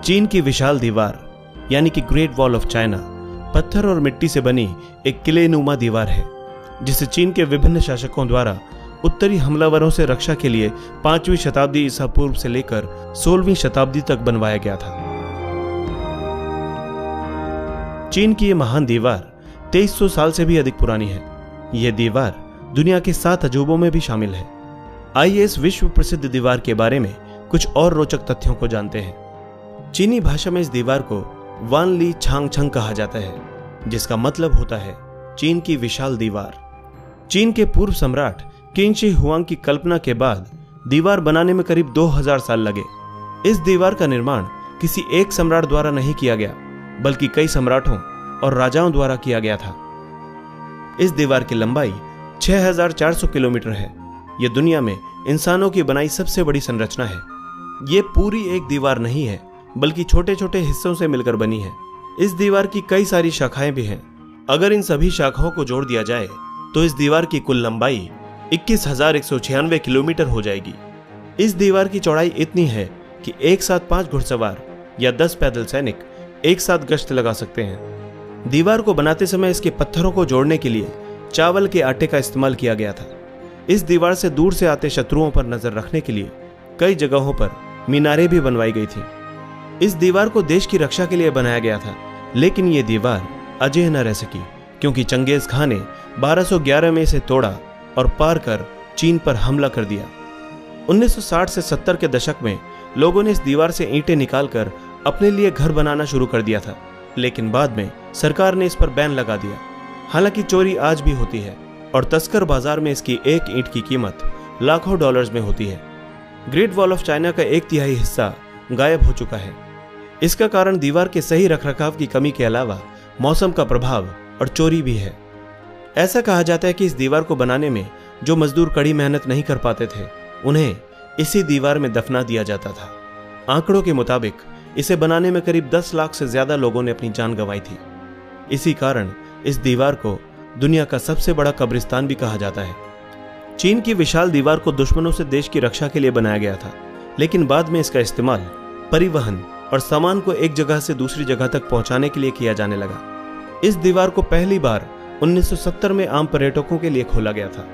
चीन की विशाल दीवार यानी कि ग्रेट वॉल ऑफ चाइना पत्थर और मिट्टी से बनी एक किलेनुमा दीवार है, जिसे चीन के विभिन्न शासकों द्वारा उत्तरी हमलावरों से रक्षा के लिए 5वीं शताब्दी ईसा पूर्व से लेकर 16वीं शताब्दी तक बनवाया गया था। चीन की यह महान दीवार 2300 साल से भी अधिक पुरानी है। यह दीवार दुनिया के 7 अजूबों में भी शामिल है। आइए इस विश्व प्रसिद्ध दीवार के बारे में कुछ और रोचक तथ्यों को जानते हैं। चीनी भाषा में इस दीवार को वान ली छांग छंग कहा जाता है, जिसका मतलब होता है चीन की विशाल दीवार। चीन के पूर्व सम्राट किंग शी हुआंग की कल्पना के बाद दीवार बनाने में करीब 2000 साल लगे। इस दीवार का निर्माण किसी एक सम्राट द्वारा नहीं किया गया, बल्कि कई सम्राटों और राजाओं द्वारा किया गया था। इस दीवार की लंबाई 6400 किलोमीटर है। यह दुनिया में इंसानों की बनाई सबसे बड़ी संरचना है। ये पूरी एक दीवार नहीं है, बल्कि छोटे छोटे हिस्सों से मिलकर बनी है। इस दीवार की कई सारी शाखाएं भी हैं। अगर इन सभी शाखाओं को जोड़ दिया जाए तो इस दीवार की कुल लंबाई 21,196 किलोमीटर हो जाएगी। इस दीवार की चौड़ाई इतनी है कि एक साथ 5 घुड़सवार या 10 पैदल सैनिक एक साथ गश्त लगा सकते हैं। दीवार को बनाते समय इसके पत्थरों को जोड़ने के लिए चावल के आटे का इस्तेमाल किया गया था। इस दीवार से दूर से आते शत्रुओं पर नजर रखने के लिए कई जगहों पर मीनारें भी बनवाई गई थी। इस दीवार को देश की रक्षा के लिए बनाया गया था, लेकिन यह दीवार अजेय न रह सकी, क्योंकि चंगेज खान ने 1211 में इसे तोड़ा और पार कर चीन पर हमला कर दिया। 1960 से 70 के दशक में लोगों ने इस दीवार से ईंटें निकालकर अपने लिए घर बनाना शुरू कर दिया था, लेकिन बाद में सरकार ने इस पर बैन लगा दिया। हालांकि चोरी आज भी होती है और तस्कर बाजार में इसकी एक ईंट की कीमत लाखों डॉलर्स में होती है। ग्रेट वॉल ऑफ चाइना का 1/3 हिस्सा गायब हो चुका है। इसका कारण दीवार के सही रखरखाव की कमी के अलावा मौसम का प्रभाव और चोरी भी है। ऐसा कहा जाता है कि इस दीवार को बनाने में जो मजदूर कड़ी मेहनत नहीं कर पाते थे, उन्हें इसी दीवार में दफना दिया जाता था। आंकड़ों के मुताबिक इसे बनाने में करीब 10 लाख से ज्यादा लोगों ने अपनी जान गंवाई थी। इसी कारण इस दीवार को दुनिया का सबसे बड़ा कब्रिस्तान भी कहा जाता है। चीन की विशाल दीवार को दुश्मनों से देश की रक्षा के लिए बनाया गया था, लेकिन बाद में इसका इस्तेमाल परिवहन और सामान को एक जगह से दूसरी जगह तक पहुंचाने के लिए किया जाने लगा। इस दीवार को पहली बार 1970 में आम पर्यटकों के लिए खोला गया था।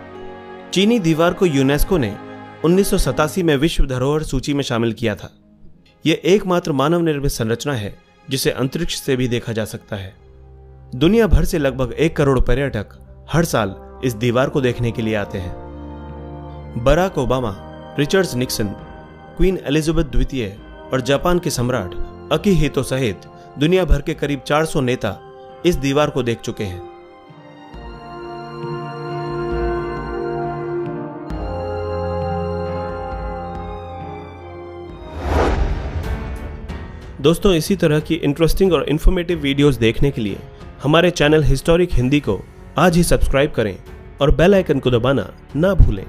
चीनी दीवार को यूनेस्को ने 1987 में विश्व धरोहर सूची में शामिल किया था। यह एकमात्र मानव निर्मित संरचना है जिसे अंतरिक्ष से भी देखा जा सकता है। दुनिया भर से लगभग 1 करोड़ पर्यटक हर साल इस दीवार को देखने के लिए आते हैं। Barack Obama, Richard Nixon, Queen Elizabeth द्वितीय और जापान के सम्राट अकिहितो सहित दुनिया भर के करीब 400 नेता इस दीवार को देख चुके हैं। दोस्तों, इसी तरह की इंटरेस्टिंग और इन्फॉर्मेटिव वीडियोस देखने के लिए हमारे चैनल हिस्टोरिक हिंदी को आज ही सब्सक्राइब करें और बेल आइकन को दबाना ना भूलें।